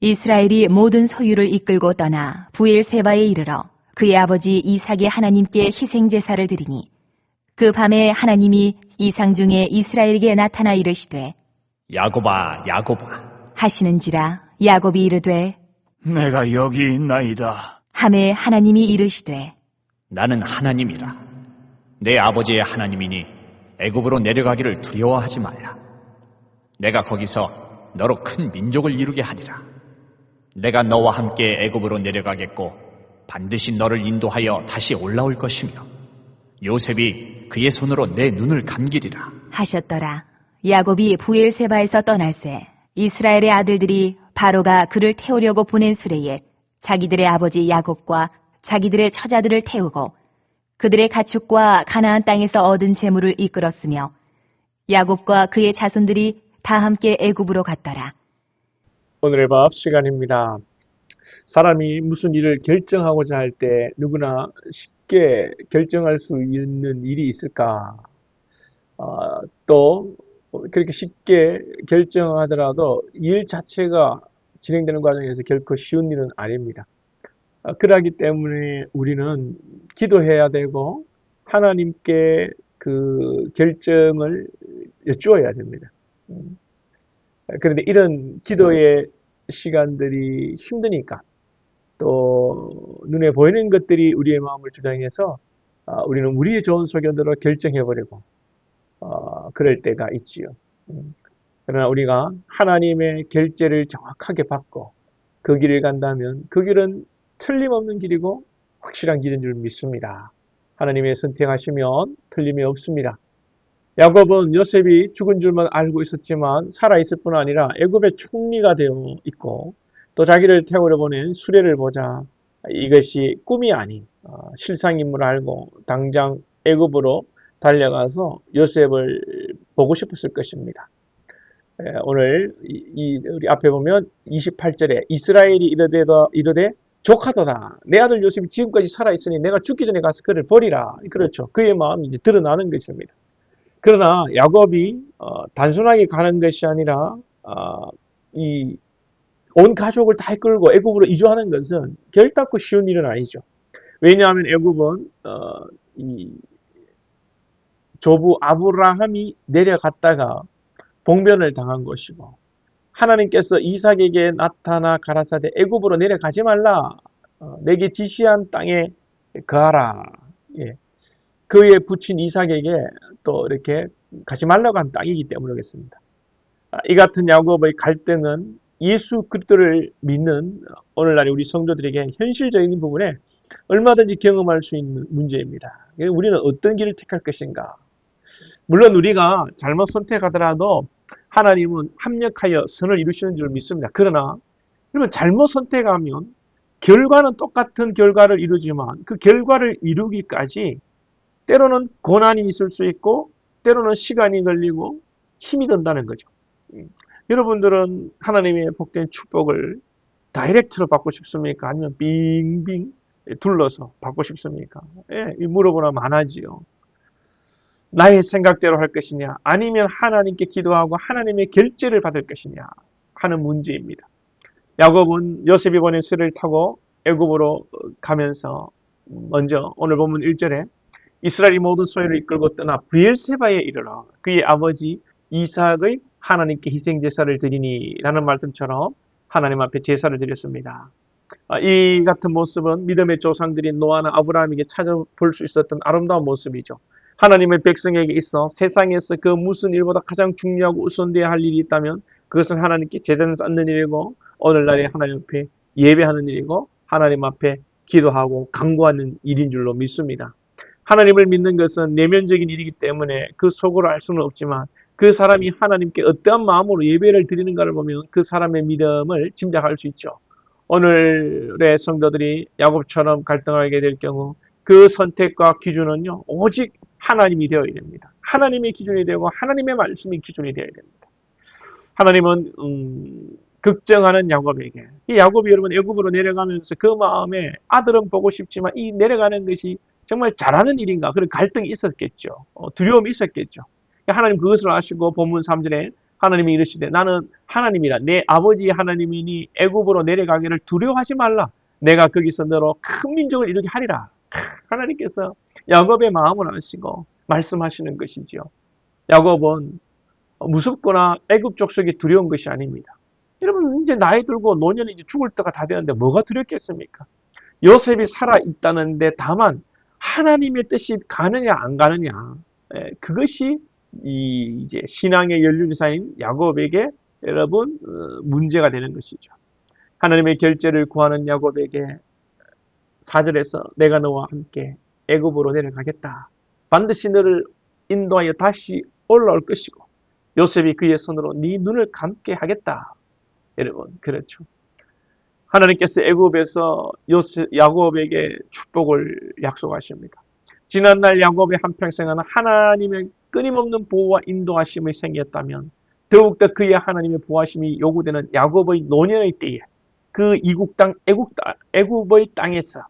이스라엘이 모든 소유를 이끌고 떠나 부엘세바에 이르러 그의 아버지 이삭의 하나님께 희생제사를 드리니 그 밤에 하나님이 이상 중에 이스라엘에게 나타나 이르시되 야곱아, 야곱아. 하시는지라 야곱이 이르되 내가 여기 있나이다. 하매 하나님이 이르시되 나는 하나님이라. 내 아버지의 하나님이니 애굽으로 내려가기를 두려워하지 말라. 내가 거기서 너로 큰 민족을 이루게 하리라. 내가 너와 함께 애굽으로 내려가겠고 반드시 너를 인도하여 다시 올라올 것이며 요셉이 그의 손으로 내 눈을 감기리라 하셨더라. 야곱이 부엘세바에서 떠날새 이스라엘의 아들들이 바로가 그를 태우려고 보낸 수레에 자기들의 아버지 야곱과 자기들의 처자들을 태우고 그들의 가축과 가나안 땅에서 얻은 재물을 이끌었으며 야곱과 그의 자손들이 다 함께 애굽으로 갔더라. 오늘의 밥 시간입니다. 사람이 무슨 일을 결정하고자 할 때 누구나 쉽게 결정할 수 있는 일이 있을까? 또 그렇게 쉽게 결정하더라도 일 자체가 진행되는 과정에서 결코 쉬운 일은 아닙니다. 그러기 때문에 우리는 기도해야 되고 하나님께 그 결정을 여쭈어야 됩니다. 그런데 이런 기도의 시간들이 힘드니까 또 눈에 보이는 것들이 우리의 마음을 주장해서 우리는 우리의 좋은 소견대로 결정해버리고 그럴 때가 있지요. 그러나 우리가 하나님의 결제를 정확하게 받고 그 길을 간다면 그 길은 틀림없는 길이고 확실한 길인 줄 믿습니다. 하나님의 선택하시면 틀림이 없습니다. 야곱은 요셉이 죽은 줄만 알고 있었지만 살아있을 뿐 아니라 애굽의 총리가 되어 있고 또 자기를 태우려 보낸 수레를 보자 이것이 꿈이 아닌 실상임을 알고 당장 애굽으로 달려가서 요셉을 보고 싶었을 것입니다. 오늘 우리 앞에 보면 28절에 이스라엘이 이르되 조카도다. 내 아들 요셉이 지금까지 살아있으니 내가 죽기 전에 가서 그를 버리라. 그렇죠. 그의 마음이 이제 드러나는 것입니다. 그러나 야곱이 단순하게 가는 것이 아니라 온 가족을 다 이끌고 애굽으로 이주하는 것은 결단코 쉬운 일은 아니죠. 왜냐하면 애굽은 이 조부 아브라함이 내려갔다가 봉변을 당한 것이고 하나님께서 이삭에게 나타나 가라사대 애굽으로 내려가지 말라. 내게 지시한 땅에 거하라. 예. 그의 부친 이삭에게 또 이렇게 가지 말라고 한 땅이기 때문이겠습니다. 이 같은 야곱의 갈등은 예수 그리스도를 믿는 오늘날의 우리 성도들에게 현실적인 부분에 얼마든지 경험할 수 있는 문제입니다. 우리는 어떤 길을 택할 것인가? 물론 우리가 잘못 선택하더라도 하나님은 합력하여 선을 이루시는 줄 믿습니다. 그러나 여러분 잘못 선택하면 결과는 똑같은 결과를 이루지만 그 결과를 이루기까지 때로는 고난이 있을 수 있고 때로는 시간이 걸리고 힘이 든다는 거죠. 여러분들은 하나님의 복된 축복을 다이렉트로 받고 싶습니까? 아니면 빙빙 둘러서 받고 싶습니까? 예, 물어보나 많아지요. 나의 생각대로 할 것이냐 아니면 하나님께 기도하고 하나님의 결제를 받을 것이냐 하는 문제입니다. 야곱은 요셉이 보낸 수레를 타고 애굽으로 가면서 먼저 오늘 본문 1절에 이스라엘이 모든 소유를 이끌고 떠나 브엘세바에 이르러 그의 아버지 이삭의 하나님께 희생제사를 드리니 라는 말씀처럼 하나님 앞에 제사를 드렸습니다. 이 같은 모습은 믿음의 조상들인 노아나 아브라함에게 찾아볼 수 있었던 아름다운 모습이죠. 하나님의 백성에게 있어 세상에서 그 무슨 일보다 가장 중요하고 우선되어야 할 일이 있다면 그것은 하나님께 제단을 쌓는 일이고 오늘날에 하나님 앞에 예배하는 일이고 하나님 앞에 기도하고 간구하는 일인 줄로 믿습니다. 하나님을 믿는 것은 내면적인 일이기 때문에 그 속으로 알 수는 없지만 그 사람이 하나님께 어떠한 마음으로 예배를 드리는가를 보면 그 사람의 믿음을 짐작할 수 있죠. 오늘의 성도들이 야곱처럼 갈등하게 될 경우 그 선택과 기준은요 오직 하나님이 되어야 됩니다. 하나님의 기준이 되고 하나님의 말씀이 기준이 되어야 됩니다. 하나님은 걱정하는 야곱에게 이 야곱이 여러분 애굽으로 내려가면서 그 마음에 아들은 보고 싶지만 이 내려가는 것이 정말 잘하는 일인가 그런 갈등이 있었겠죠. 두려움이 있었겠죠. 하나님 그것을 아시고 본문 3절에 하나님이 이르시되 나는 하나님이라 내 아버지 하나님이니 애굽으로 내려가기를 두려워하지 말라. 내가 거기서 너로 큰 민족을 이루게 하리라. 하나님께서 야곱의 마음을 아시고 말씀하시는 것이지요. 야곱은 무섭거나 애굽 족속이 두려운 것이 아닙니다. 여러분 이제 나이 들고 노년이 이제 죽을 때가 다 되는데 뭐가 두렵겠습니까? 요셉이 살아 있다는데 다만 하나님의 뜻이 가느냐 안 가느냐 그것이 이제 신앙의 연륜사인 야곱에게 여러분 문제가 되는 것이죠. 하나님의 결제를 구하는 야곱에게 4절에서 내가 너와 함께 애굽으로 내려가겠다. 반드시 너를 인도하여 다시 올라올 것이고 요셉이 그의 손으로 네 눈을 감게 하겠다. 여러분 그렇죠. 하나님께서 애굽에서 야곱에게 축복을 약속하십니다. 지난날 야곱의 한평생은 하나님의 끊임없는 보호와 인도하심이 생겼다면 더욱더 그의 하나님의 보호하심이 요구되는 야곱의 노년의 때에 그 이국 땅 애굽의 땅에서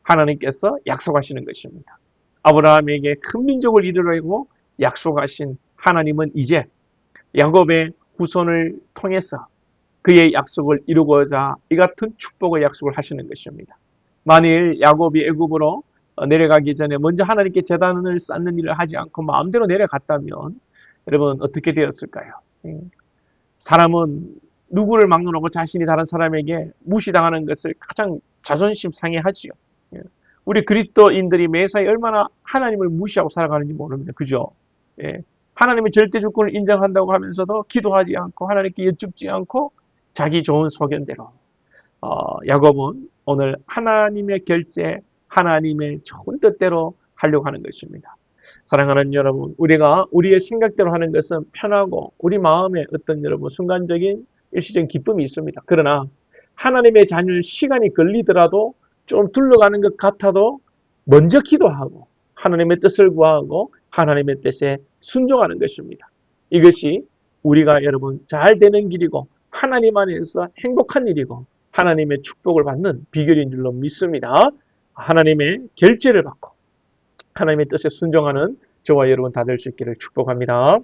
하나님께서 약속하시는 것입니다. 아브라함에게 큰 민족을 이루려고 약속하신 하나님은 이제 야곱의 후손을 통해서 그의 약속을 이루고자 이 같은 축복의 약속을 하시는 것입니다. 만일 야곱이 애굽으로 내려가기 전에 먼저 하나님께 제단을 쌓는 일을 하지 않고 마음대로 내려갔다면 여러분 어떻게 되었을까요? 사람은 누구를 막론하고 자신이 다른 사람에게 무시당하는 것을 가장 자존심 상해하지요. 우리 그리스도인들이 매사에 얼마나 하나님을 무시하고 살아가는지 모릅니다. 그죠? 하나님의 절대 주권을 인정한다고 하면서도 기도하지 않고 하나님께 여쭙지 않고 자기 좋은 소견대로 야곱은 오늘 하나님의 결제, 하나님의 좋은 뜻대로 하려고 하는 것입니다. 사랑하는 여러분, 우리가 우리의 생각대로 하는 것은 편하고 우리 마음에 어떤 여러분 순간적인 일시적인 기쁨이 있습니다. 그러나 하나님의 자녀는 시간이 걸리더라도 좀 둘러가는 것 같아도 먼저 기도하고 하나님의 뜻을 구하고 하나님의 뜻에 순종하는 것입니다. 이것이 우리가 여러분 잘 되는 길이고 하나님 안에서 행복한 일이고 하나님의 축복을 받는 비결인 줄로 믿습니다. 하나님의 결제를 받고 하나님의 뜻에 순종하는 저와 여러분 다 될 수 있기를 축복합니다.